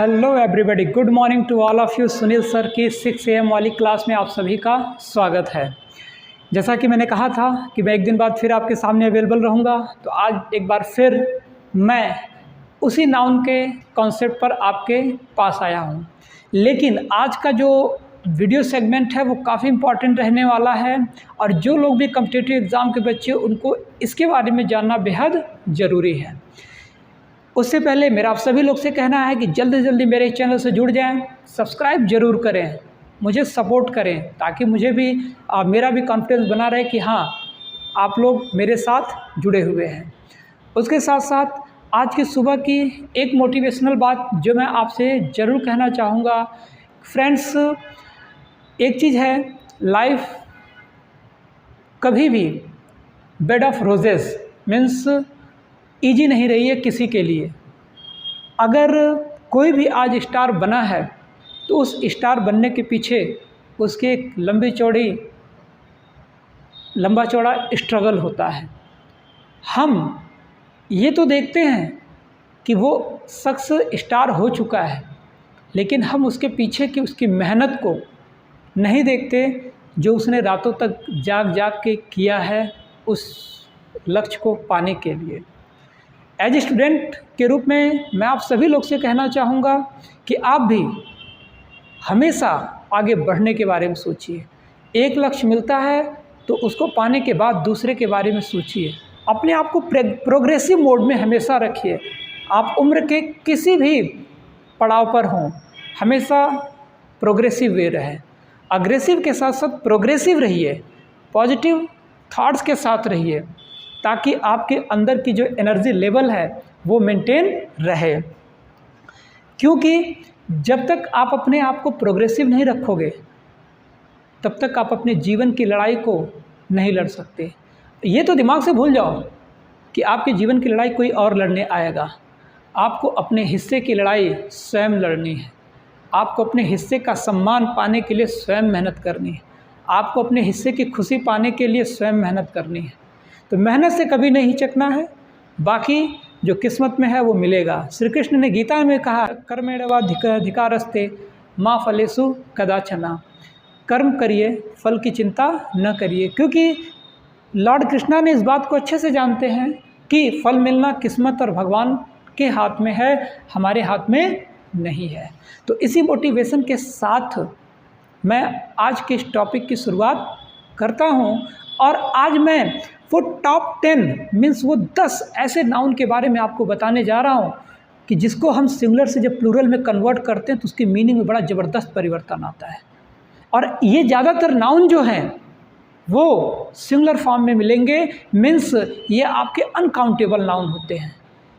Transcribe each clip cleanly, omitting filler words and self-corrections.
Hello everybody, good morning to all of you. Sunil sir की 6 AM वाली class में आप सभी का स्वागत है। जैसा कि मैंने कहा था कि मैं एक दिन बाद फिर आपके सामने अवेलेबल रहूँगा, तो आज एक बार फिर मैं उसी नाउन के कॉन्सेप्ट पर आपके पास आया हूँ। लेकिन आज का जो वीडियो सेगमेंट है वो काफ़ी इम्पॉर्टेंट रहने वाला है और जो लोग भी कॉम्पिटिटिव एग्ज़ाम के बच्चे उनको इसके बारे में जानना बेहद ज़रूरी है। उससे पहले मेरा आप सभी लोग से कहना है कि जल्दी से जल्दी मेरे चैनल से जुड़ जाएं, सब्सक्राइब ज़रूर करें, मुझे सपोर्ट करें ताकि मुझे भी मेरा भी कॉन्फिडेंस बना रहे कि हाँ आप लोग मेरे साथ जुड़े हुए हैं। उसके साथ साथ आज की सुबह की एक मोटिवेशनल बात जो मैं आपसे ज़रूर कहना चाहूँगा, फ्रेंड्स, एक चीज़ है, लाइफ कभी भी bed of roses means easy नहीं रही है किसी के लिए। अगर कोई भी आज स्टार बना है तो उस स्टार बनने के पीछे उसके एक लंबा चौड़ा स्ट्रगल होता है। हम ये तो देखते हैं कि वो शख्स स्टार हो चुका है, लेकिन हम उसके पीछे की उसकी मेहनत को नहीं देखते जो उसने रातों तक जाग जाग के किया है उस लक्ष्य को पाने के लिए। एज स्टूडेंट के रूप में मैं आप सभी लोग से कहना चाहूँगा कि आप भी हमेशा आगे बढ़ने के बारे में सोचिए। एक लक्ष्य मिलता है तो उसको पाने के बाद दूसरे के बारे में सोचिए। अपने आप को प्रोग्रेसिव मोड में हमेशा रखिए। आप उम्र के किसी भी पड़ाव पर हों, हमेशा प्रोग्रेसिव वे रहें। अग्रेसिव के साथ साथ प्रोग्रेसिव रहिए, पॉजिटिव थॉट्स के साथ रहिए ताकि आपके अंदर की जो एनर्जी लेवल है वो मेंटेन रहे। क्योंकि जब तक आप अपने आप को प्रोग्रेसिव नहीं रखोगे तब तक आप अपने जीवन की लड़ाई को नहीं लड़ सकते। ये तो दिमाग से भूल जाओ कि आपके जीवन की लड़ाई कोई और लड़ने आएगा। आपको अपने हिस्से की लड़ाई स्वयं लड़नी है। आपको अपने हिस्से का सम्मान पाने के लिए स्वयं मेहनत करनी है। आपको अपने हिस्से की खुशी पाने के लिए स्वयं मेहनत करनी है। तो मेहनत से कभी नहीं हिचकना है, बाकी जो किस्मत में है वो मिलेगा। श्री कृष्ण ने गीता में कहा, कर्मेणवाधिकारस्ते माँ फलेषु कदाचन। कर्म करिए, फल की चिंता न करिए, क्योंकि लॉर्ड कृष्णा ने इस बात को अच्छे से जानते हैं कि फल मिलना किस्मत और भगवान के हाथ में है, हमारे हाथ में नहीं है। तो इसी मोटिवेशन के साथ मैं आज के इस टॉपिक की शुरुआत करता हूँ और आज मैं वो टॉप 10 मीन्स वो 10 ऐसे नाउन के बारे में आपको बताने जा रहा हूँ कि जिसको हम सिंगुलर से जब प्लूरल में कन्वर्ट करते हैं तो उसकी मीनिंग में बड़ा ज़बरदस्त परिवर्तन आता है। और ये ज़्यादातर नाउन जो हैं वो सिंगुलर फॉर्म में मिलेंगे, मीन्स ये आपके अनकाउंटेबल नाउन होते हैं।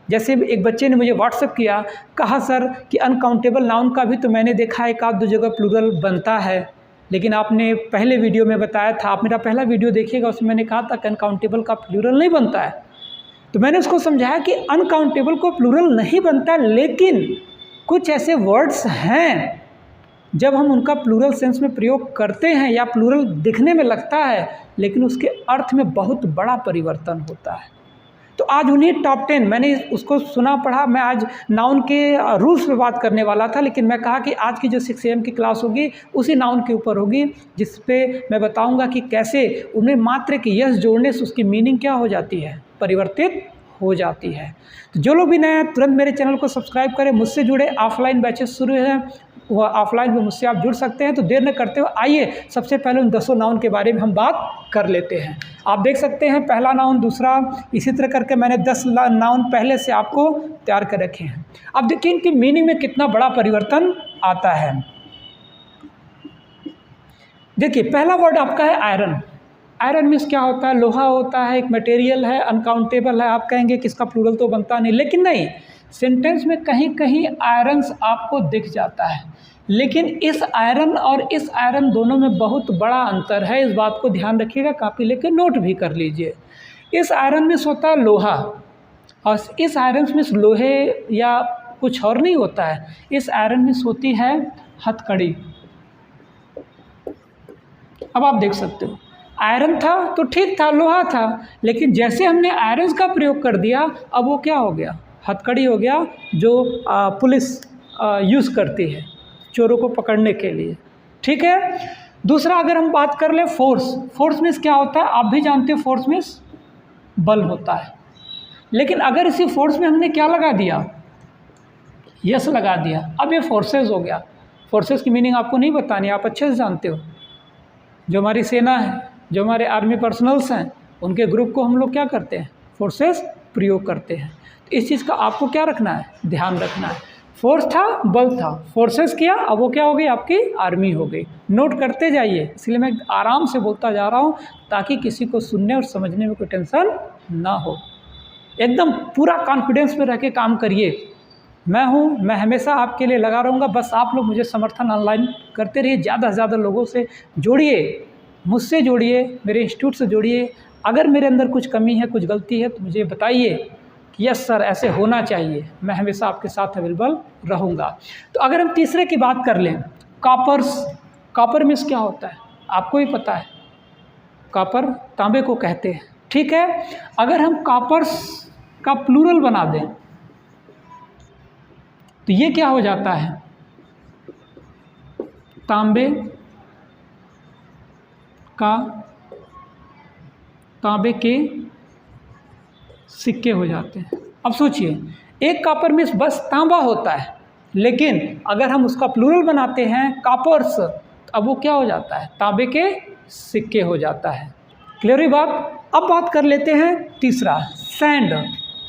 जैसे एक बच्चे ने मुझे व्हाट्सएप किया, कहा सर कि अनकाउंटेबल नाउन का भी तो मैंने देखा है एक आध दो जगह प्लूरल बनता है, लेकिन आपने पहले वीडियो में बताया था, आप मेरा पहला वीडियो देखिएगा, उसमें मैंने कहा था कि अनकाउंटेबल का प्लूरल नहीं बनता है। तो मैंने उसको समझाया कि अनकाउंटेबल को प्लूरल नहीं बनता, लेकिन कुछ ऐसे वर्ड्स हैं जब हम उनका प्लूरल सेंस में प्रयोग करते हैं या प्लूरल दिखने में लगता है लेकिन उसके अर्थ में बहुत बड़ा परिवर्तन होता है। तो आज उन्हीं टॉप 10 मैंने उसको सुना पढ़ा। मैं आज नाउन के रूल्स पे बात करने वाला था, लेकिन मैं कहा कि आज की जो 6 AM की क्लास होगी उसी नाउन के ऊपर होगी, जिस पे मैं बताऊंगा कि कैसे उन्हें मात्र की यस जोड़ने से उसकी मीनिंग क्या हो जाती है, परिवर्तित हो जाती है। तो जो लोग भी नए हैं तुरंत मेरे चैनल को सब्सक्राइब करें, मुझसे जुड़े। ऑफलाइन बैचेस शुरू हैं, वह ऑफलाइन में मुझसे आप जुड़ सकते हैं। तो देर न करते हुए आइए सबसे पहले उन 10 नाउन के बारे में हम बात कर लेते हैं। आप देख सकते हैं पहला नाउन, दूसरा, इसी तरह करके मैंने 10 नाउन पहले से आपको तैयार कर रखे हैं। अब देखिए इनकी मीनिंग में कितना बड़ा परिवर्तन आता है। देखिए पहला वर्ड आपका है आयरन। आयरन मीन्स क्या होता है? लोहा होता है, एक मटेरियल है, अनकाउंटेबल है। आप कहेंगे कि इसका प्लूरल तो बनता नहीं, लेकिन नहीं, सेंटेंस में कहीं कहीं आयरन्स आपको दिख जाता है, लेकिन इस आयरन और इस आयरन दोनों में बहुत बड़ा अंतर है। इस बात को ध्यान रखिएगा, कॉपी लेकर नोट भी कर लीजिए। इस आयरन में होता है लोहा और इस आयरन में लोहे या कुछ और नहीं होता है। इस आयरन में होती है हथकड़ी। अब आप देख सकते हो आयरन था तो ठीक था, लोहा था, लेकिन जैसे हमने आयरन का प्रयोग कर दिया अब वो क्या हो गया? हथकड़ी हो गया, जो पुलिस यूज़ करती है चोरों को पकड़ने के लिए, ठीक है। दूसरा अगर हम बात कर लें फोर्स, फोर्स मीन्स क्या होता है, आप भी जानते हो फोर्स मीन्स बल होता है। लेकिन अगर इसी फोर्स में हमने क्या लगा दिया, यस लगा दिया, अब ये फोर्सेस हो गया। फोर्सेस की मीनिंग आपको नहीं बतानी, आप अच्छे से जानते हो। जो हमारी सेना है, जो हमारे आर्मी पर्सनल्स हैं, उनके ग्रुप को हम लोग क्या करते हैं, फोर्सेस प्रयोग करते हैं। तो इस चीज़ का आपको क्या रखना है, ध्यान रखना है। फोर्स था, बल था, फोर्सेस किया, अब वो क्या हो गई, आपकी आर्मी हो गई। नोट करते जाइए, इसलिए मैं आराम से बोलता जा रहा हूँ ताकि किसी को सुनने और समझने में कोई टेंशन ना हो। एकदम पूरा कॉन्फिडेंस में रह के काम करिए। मैं हूँ, मैं हमेशा आपके लिए लगा रहूँगा, बस आप लोग मुझे समर्थन ऑनलाइन करते रहिए, ज़्यादा से ज़्यादा लोगों से जोड़िए, मुझसे जोड़िए, मेरे इंस्टीट्यूट से जोड़िए। अगर मेरे अंदर कुछ कमी है, कुछ गलती है तो मुझे बताइए कि यस सर ऐसे होना चाहिए, मैं हमेशा आपके साथ अवेलेबल रहूँगा। तो अगर हम तीसरे की बात कर लें, कॉपर्स, कॉपर मीन्स क्या होता है आपको ही पता है, कॉपर तांबे को कहते हैं, ठीक है। अगर हम कॉपर्स का प्लूरल बना दें तो ये क्या हो जाता है, तांबे के सिक्के हो जाते हैं। अब सोचिए, एक कॉपर मीन्स बस तांबा होता है, लेकिन अगर हम उसका प्लूरल बनाते हैं कॉपर्स, अब वो क्या हो जाता है, तांबे के सिक्के हो जाता है। क्लियर हुई बात। अब बात कर लेते हैं तीसरा, सैंड,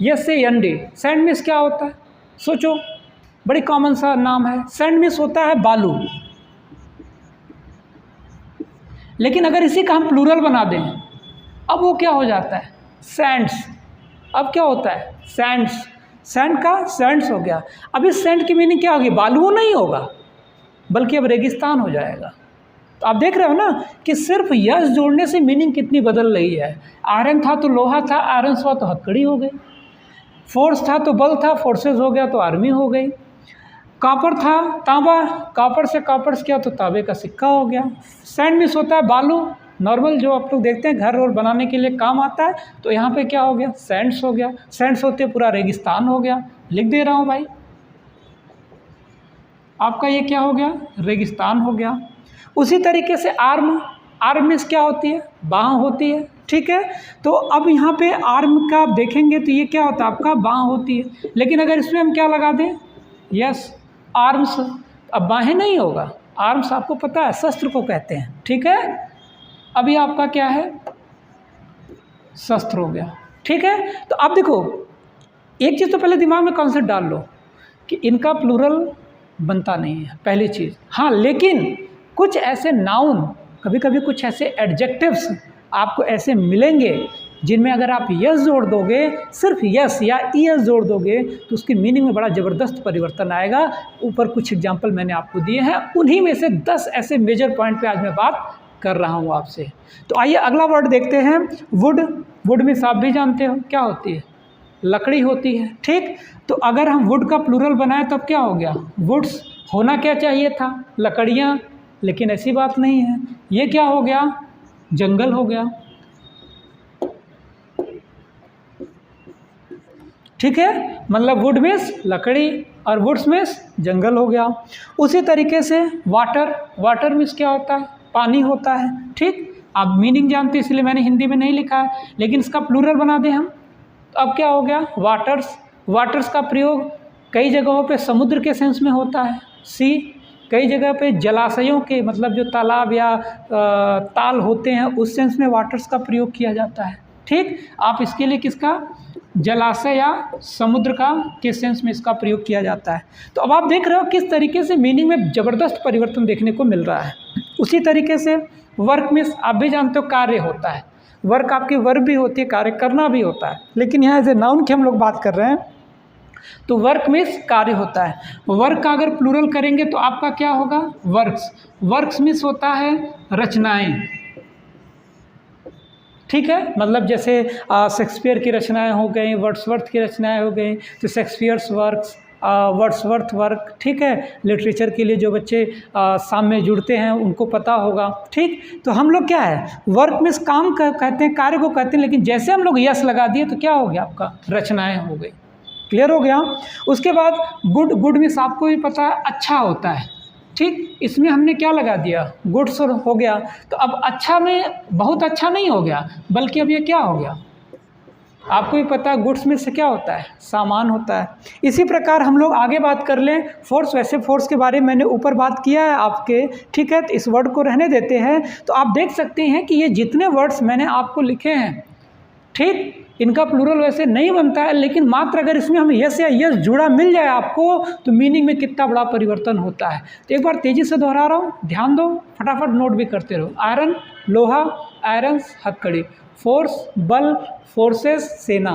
यस से एन डी। सैंड मीन्स क्या होता है, सोचो, बड़ी कॉमन सा नाम है। सैंड मीन्स होता है बालू, लेकिन अगर इसी का हम प्लूरल बना दें, अब वो क्या हो जाता है, सैंड्स। अब क्या होता है, सैंड्स, सैंड का सैंड्स हो गया। अब इस सैंड की मीनिंग क्या होगी, बालू नहीं होगा, बल्कि अब रेगिस्तान हो जाएगा। तो आप देख रहे हो ना कि सिर्फ यस जोड़ने से मीनिंग कितनी बदल रही है। आयरन था तो लोहा था, आयरन हुआ तो हथकड़ी हो गई। फोर्स था तो बल था, फोर्सेस हो गया तो आर्मी हो गई। कॉपर था, तांबा, कॉपर से कॉपर्स किया तो तांबे का सिक्का हो गया। सैंड मीन्स होता है बालू, नॉर्मल जो आप लोग देखते हैं घर और बनाने के लिए काम आता है, तो यहाँ पे क्या हो गया, सैंड्स हो गया। सैंड्स होते पूरा रेगिस्तान हो गया। लिख दे रहा हूँ भाई, आपका ये क्या हो गया, रेगिस्तान हो गया। उसी तरीके से आर्म, आर्म मीन्स क्या होती है, बाँह होती है, ठीक है। तो अब यहाँ पे आर्म का आप देखेंगे तो ये क्या होता है, आपका बाँह होती है। लेकिन अगर इसमें हम क्या लगा दें, यस आर्म्स, अब बाहें नहीं होगा, आर्म्स आपको पता है शस्त्र को कहते हैं, ठीक है। अभी आपका क्या है, शस्त्र हो गया, ठीक है। तो अब देखो, एक चीज़ तो पहले दिमाग में कॉन्सेप्ट डाल लो कि इनका प्लूरल बनता नहीं है, पहली चीज़। हाँ, लेकिन कुछ ऐसे नाउन, कभी कभी कुछ ऐसे एडजेक्टिव्स आपको ऐसे मिलेंगे जिनमें अगर आप यस जोड़ दोगे, सिर्फ यस या ईएस जोड़ दोगे, तो उसकी मीनिंग में बड़ा ज़बरदस्त परिवर्तन आएगा। ऊपर कुछ एग्जाम्पल मैंने आपको दिए हैं, उन्हीं में से 10 ऐसे मेजर पॉइंट पे आज मैं बात कर रहा हूँ आपसे। तो आइए अगला वर्ड देखते हैं, वुड। वुड में आप भी जानते हो क्या होती है, लकड़ी होती है, ठीक। तो अगर हम वुड का प्लूरल बनाए तब क्या हो गया, वुड्स। होना क्या चाहिए था, लकड़ियाँ, लेकिन ऐसी बात नहीं है, ये क्या हो गया, जंगल हो गया, ठीक है। मतलब वुड मीन्स लकड़ी और वुड्स मीन्स जंगल हो गया। उसी तरीके से वाटर, वाटर मीन्स क्या होता है, पानी होता है, ठीक। आप मीनिंग जानते हैं इसलिए मैंने हिंदी में नहीं लिखा है, लेकिन इसका प्लूरल बना दें हम, तो अब क्या हो गया, वाटर्स। वाटर्स का प्रयोग कई जगहों पे समुद्र के सेंस में होता है, सी। कई जगह पे जलाशयों के, मतलब जो तालाब या ताल होते हैं, उस सेंस में वाटर्स का प्रयोग किया जाता है, ठीक। आप इसके लिए किसका, जलाशय या समुद्र का के सेंस में इसका प्रयोग किया जाता है। तो अब आप देख रहे हो किस तरीके से मीनिंग में ज़बरदस्त परिवर्तन देखने को मिल रहा है। उसी तरीके से वर्क मीन्स आप भी जानते हो कार्य होता है, वर्क आपकी वर्ब भी होती है, कार्य करना भी होता है, लेकिन यहाँ एज ए नाउन की हम लोग बात कर रहे हैं, तो वर्क मीन्स कार्य होता है। वर्क का अगर प्लूरल करेंगे तो आपका क्या होगा, वर्क्स। वर्क्स मीन्स होता है रचनाएं, ठीक है। मतलब जैसे शेक्सपियर की रचनाएं हो गई, वर्ड्सवर्थ की रचनाएं हो गई, तो शेक्सपियर्स वर्क्स, वर्ड्सवर्थ वर्क, ठीक है। लिटरेचर के लिए जो बच्चे साम में जुड़ते हैं उनको पता होगा, ठीक। तो हम लोग क्या है, वर्क मीन्स काम कहते हैं, कार्य को कहते हैं, लेकिन जैसे हम लोग यस लगा दिए तो क्या हो गया, आपका रचनाएं हो गई, क्लियर हो गया। उसके बाद गुड, गुड मीन्स आपको भी पता है अच्छा होता है, ठीक। इसमें हमने क्या लगा दिया, गुड्स हो गया। तो अब अच्छा में बहुत अच्छा नहीं हो गया, बल्कि अब ये क्या हो गया, आपको भी पता है गुड्स में से क्या होता है, सामान होता है। इसी प्रकार हम लोग आगे बात कर लें फोर्स। वैसे फोर्स के बारे में मैंने ऊपर बात किया है आपके, ठीक है, तो इस वर्ड को रहने देते हैं। तो आप देख सकते हैं कि ये जितने वर्ड्स मैंने आपको लिखे हैं, ठीक, इनका प्लूरल वैसे नहीं बनता है, लेकिन मात्र अगर इसमें हम यस या यस जुड़ा मिल जाए आपको, तो मीनिंग में कितना बड़ा परिवर्तन होता है। तो एक बार तेज़ी से दोहरा रहा हूँ, ध्यान दो, फटाफट नोट भी करते रहो। आयरन लोहा, आयरन्स हथकड़ी, फोर्स बल, फोर्सेस सेना,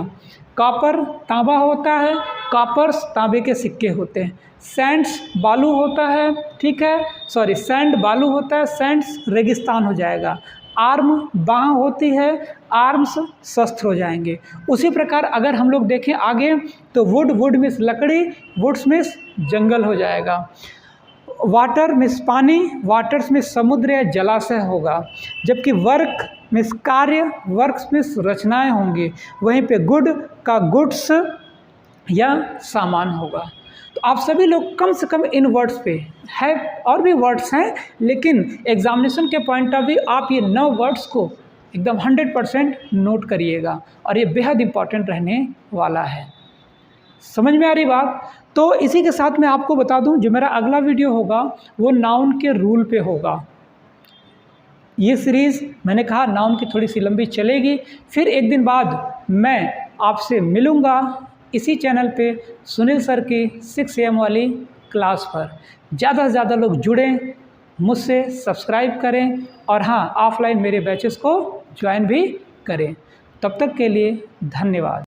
कॉपर तांबा होता है, कॉपर्स तांबे के सिक्के होते हैं, सैंड्स बालू होता है, ठीक है, सॉरी सैंड बालू होता है, सैंड्स रेगिस्तान हो जाएगा, आर्म बाह होती है, आर्म्स शस्त्र हो जाएंगे। उसी प्रकार अगर हम लोग देखें आगे तो वुड, वुड मीन्स लकड़ी, वुड्स मीन्स जंगल हो जाएगा, वाटर मीन्स पानी, वाटर्स में समुद्र या जलाशय होगा, जबकि वर्क मीन्स कार्य, वर्क्स मीन्स रचनाएं होंगी, वहीं पे गुड का गुड्स या सामान होगा। तो आप सभी लोग कम से कम इन वर्ड्स पे है, और भी वर्ड्स हैं, लेकिन एग्जामिनेशन के पॉइंट ऑफ व्यू आप ये 9 वर्ड्स को एकदम 100% नोट करिएगा, और ये बेहद इंपॉर्टेंट रहने वाला है। समझ में आ रही बात? तो इसी के साथ मैं आपको बता दूं, जो मेरा अगला वीडियो होगा वो नाउन के रूल पे होगा। ये सीरीज़ मैंने कहा नाउन की थोड़ी सी लंबी चलेगी, फिर एक दिन बाद मैं आपसे मिलूँगा इसी चैनल पे सुनील सर की 6 AM वाली क्लास पर। ज़्यादा से ज़्यादा लोग जुड़ें, मुझसे सब्सक्राइब करें, और हाँ, ऑफलाइन मेरे बैचेस को ज्वाइन भी करें। तब तक के लिए धन्यवाद।